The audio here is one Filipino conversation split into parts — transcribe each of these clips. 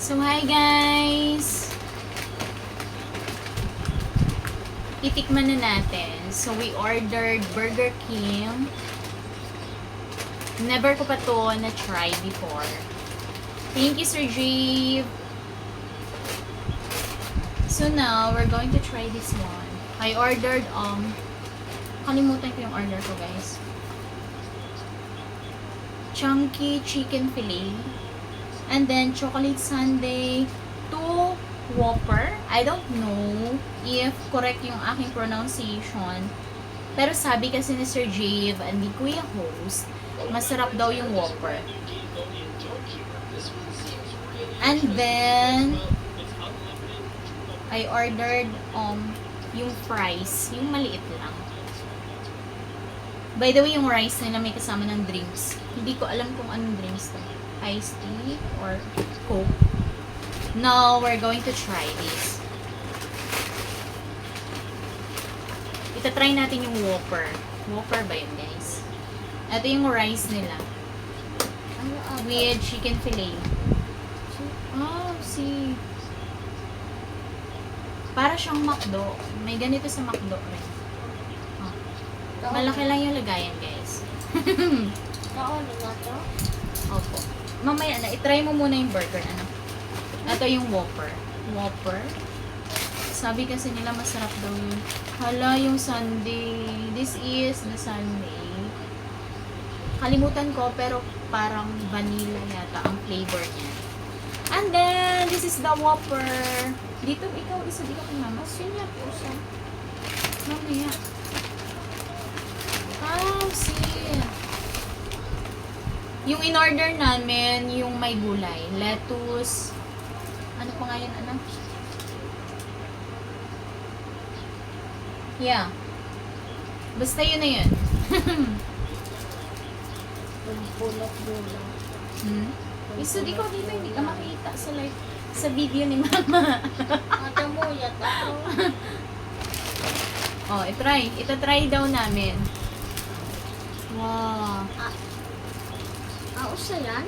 So, hi guys! Titikman na natin. So, we ordered Burger King. Never ko pa to na-try before. Thank you, Sir Jave! So, now, we're going to try this one. I ordered, kalimutan ko yung order ko, guys. Chunky chicken fillet. And then, chocolate sundae, 2 Whopper. I don't know if correct yung aking pronunciation. Pero sabi kasi ni Sir Jave and ni Kuya Host, masarap daw yung Whopper. And then, I ordered yung fries, yung maliit lang. By the way, yung rice nila may kasama ng drinks. Hindi ko alam kung anong drinks to. Iced tea or Coke. Now, we're going to try this. Itatry natin yung Whopper. Whopper ba yun, guys? Ito yung rice nila. With chicken fillet. Oh, see. Para siyang McDo. May ganito sa McDo rin. Oh. Malaki lang yung lagayan, guys. Naon na to? Opo. Mamaya na, itry mo muna yung burger, ano? Ito yung Whopper. Whopper. Sabi kasi nila masarap daw yung, hala, yung sundae. This is the sundae. Kalimutan ko, pero parang vanilla yata ang flavor niya. And then, this is the Whopper. Dito, ikaw, isa dito kay mama. Sinya po siya. Mamaya. Oh, see. Yung in-order namin, yung may gulay. Lettuce. Ano pa nga yun, anak? Yeah. Basta yun na yun. Bulak-bulak. So, di ko dito, hindi ka makita sa live, sa video ni mama. Ate mo, yata ako. Oh, itry. Itatry daw namin. Wow. Usa yan?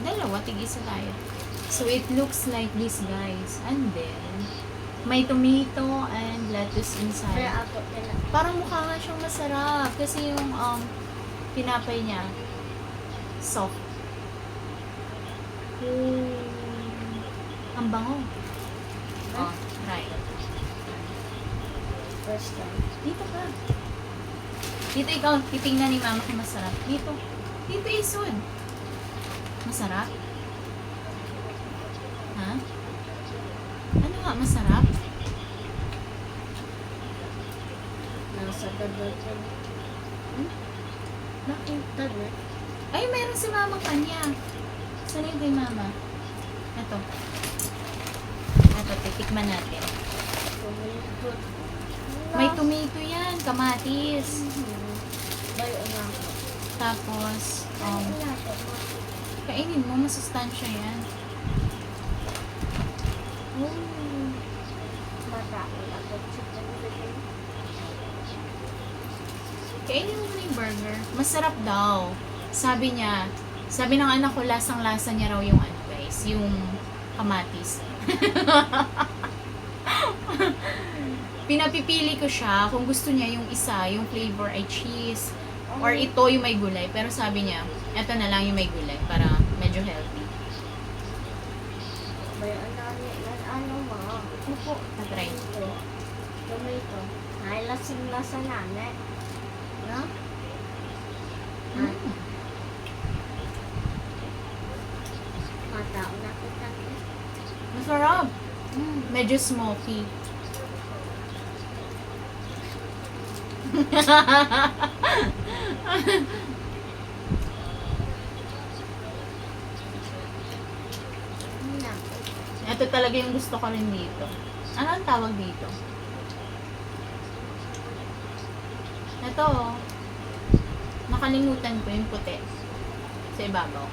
Dalawa, tig-isa tayo. So, it looks like this, guys. And then, may tomato and lettuce Kaya inside. ako pala. Parang mukha nga siyang masarap. Kasi yung, tinapay niya, soft. Ang bango. Oh, try. First time. Dito ka. Dito ikaw, titingnan ni mama kung masarap. Dito. Dito isun. Masarap? Ha? Ano nga, masarap? Nasa dagat. Bakit? Dagat. Ay, meron si mama kanya. Saan yung kay mama? Ito. Ito, titikman natin. Tumikot. May tomato yan, kamatis. Bayo na ako. Tapos, kainin mo, masustansya yan. Matapon ako. Chicken fillet. Kainin mo na yung burger. Masarap daw. Sabi niya, sabi ng anak ko, lasang-lasa niya raw yung ano guys, yung kamatis. Pinapipili ko siya kung gusto niya yung isa, yung flavor ay cheese. Or ito yung may gulay. Pero sabi niya, eto na lang yung may gulay para medyo healthy. Bayo na ano mo? Opo, tatry. Tomato. Ay, lasing-lasa namin. No? Mm. Matao na kita. Masarap. Medyo smoky. Ito talaga yung gusto ko rin dito. Ano ang tawag dito? Ito, oh. Nakalimutan ko yung puti. Sa ibabaw.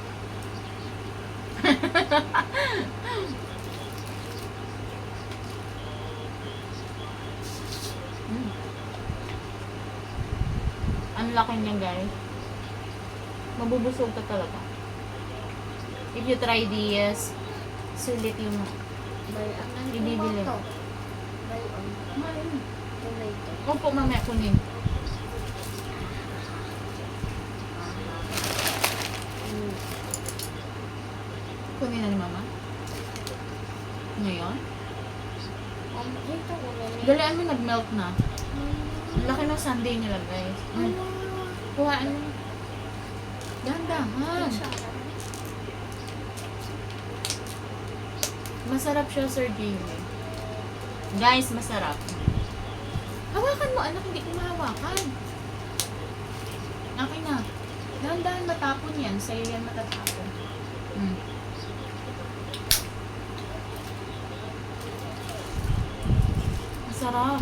Ang laki niya, guys. Mabubusog ka talaga. If you try this, Sulit yung Bayan ang Ibibili. tomato. Bayan. Tomato. Opo, mamaya kunin. Mm. Kunin na ni mama. Ngayon? Ito ko na niya. Dalian mo, nag-melt na. Ang laki ng sundae nila, guys. Kuhaan mo. Dahan-dahan. Masarap siya, Sir Jimmy. Guys, masarap. Hawakan mo, anak. Hindi ko mahawakan. Okay na. Dahan-dahan matapon yan. Sa'yo yan matatapon. Mm. Masarap.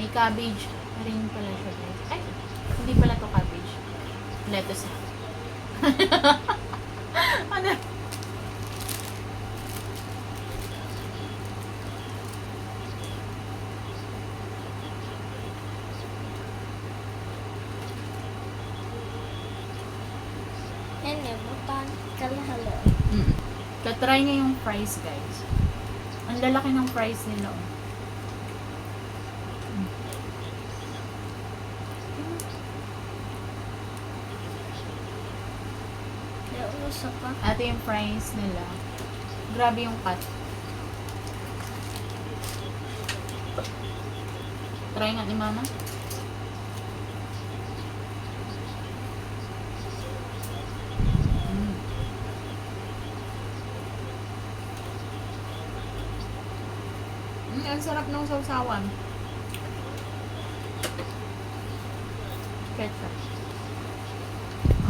May cabbage rin pala siya, guys. Ay, hindi pala to cabbage. Lettuce na. Ano? Nene, butan. Kalahalo. Mm. Tatry niya yung fries, guys. Ang lalaki ng fries nila, oh. Nauusa pa. Ito yung fries nila. Grabe yung cut. Try nga ni mama. Mm. Ang sarap ng sausawan. Ketchup.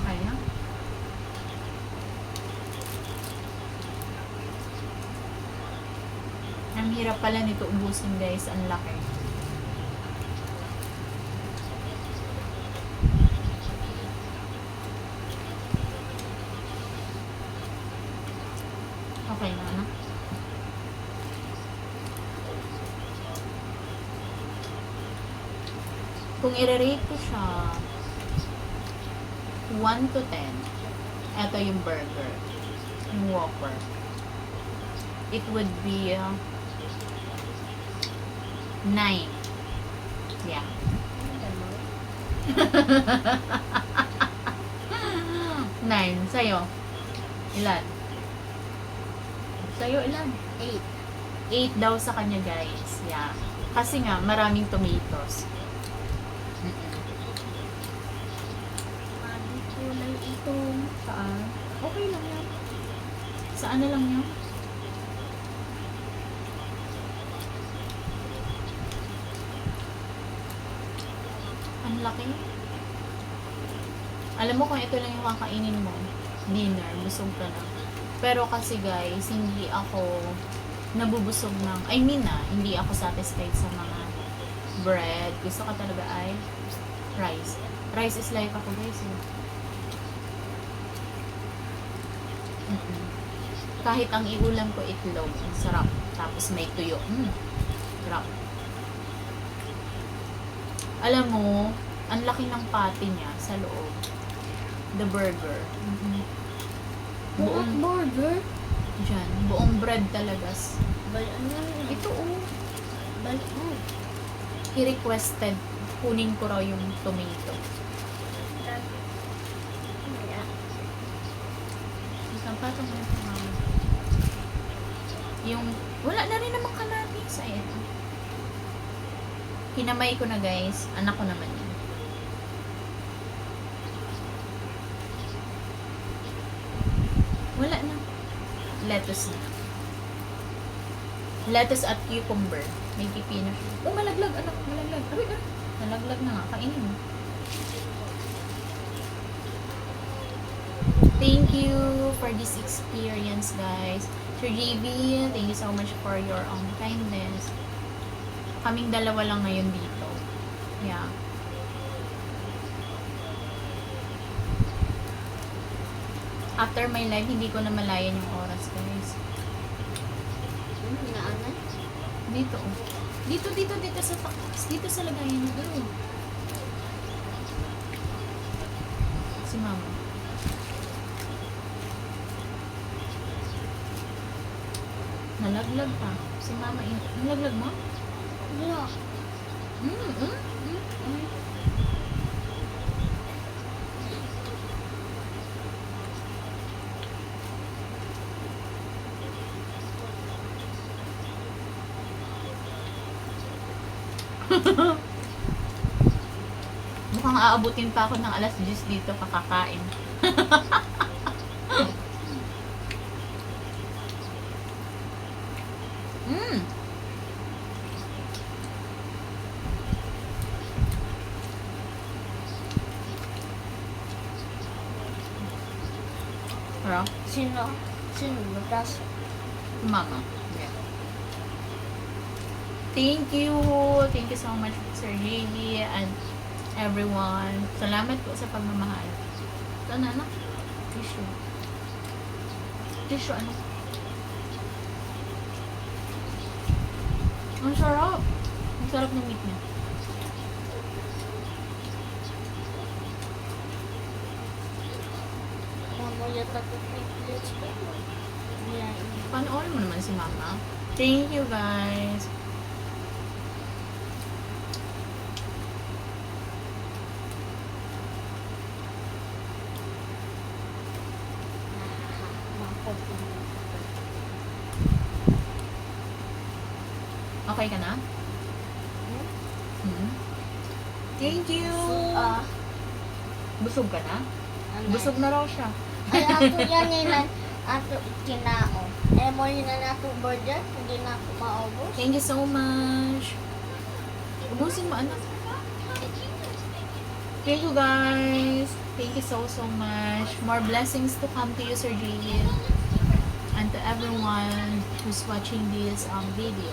Okay na. Ang hirap pala nito ubusin, guys. Ang laki. Okay na, ano? Kung i-rate ko siya 1 to 10, ito yung burger, yung Whopper. It would be 9. Yeah. 9. Sa'yo? Ilan? Sa'yo ilan? 8 daw sa kanya, guys. Yeah. Kasi nga, maraming tomatoes. Mami ko lang itong Saan? Okay lang yan. Saan na lang yan? Ang laki. Alam mo kung ito lang yung kakainin mo, dinner, busog ka na. Pero kasi guys, hindi ako nabubusog ng, hindi ako satisfied sa mga bread. Gusto ko talaga ay rice. Rice is life ako, guys. Kahit ang iulam ko itlog, ang sarap. Tapos may tuyo. Sarap. Alam mo, ang laki ng patty niya sa loob. The burger. Buong burger. dyan. Buong bread talaga. Bayan na yun. Ito, oh. Bayan. He requested kunin ko raw yung tomato. Isang patong na ito, mama. Yung, wala na rin namang kamatis. Ayan. Kinamay ko na, guys. Anak ko naman yun. Wala na. Lettuce na. Lettuce at cucumber. May pipino siya. Oh, malaglag, anak. Malaglag. Ay, nalaglag na nga. Kainin mo. Thank you for this experience, guys. Sir JB, thank you so much for your kindness. Kaming dalawa lang ngayon dito. Yeah. After my life, hindi ko na malayan yung oras, guys. Naanan? Dito, oh. Dito sa takas. Dito sa lagayan nito. mama. Nalaglag pa. Si mama, nalaglag mo? Yeah. Mm. Mukhang aabutin pa ako ng alas 10 dito kakakain. Mm. Pero, Sino? Sino butas? mama. Yeah. Thank you. Thank you so much, Sir JV and everyone. Salamat po sa pagmamahal. Ito na, ano? Tissue. Tissue, ano? Ang sarap. Ang sarap ng meat niya. Mamaya takot may plates pa. Yeah. Panoorin mo naman si mama. Thank you, guys. Okay ka na? Hmm? Thank you. Busog ka na? Busog na raw siya. Ay, ato yan nilan. Ato kinao. Eh, mo yun na nato burger. Hindi na ako maubos. Thank you so much. Ubusin mo, anak. Thank you, guys. Thank you so much. More blessings to come to you, Sir J. And to everyone who's watching this video.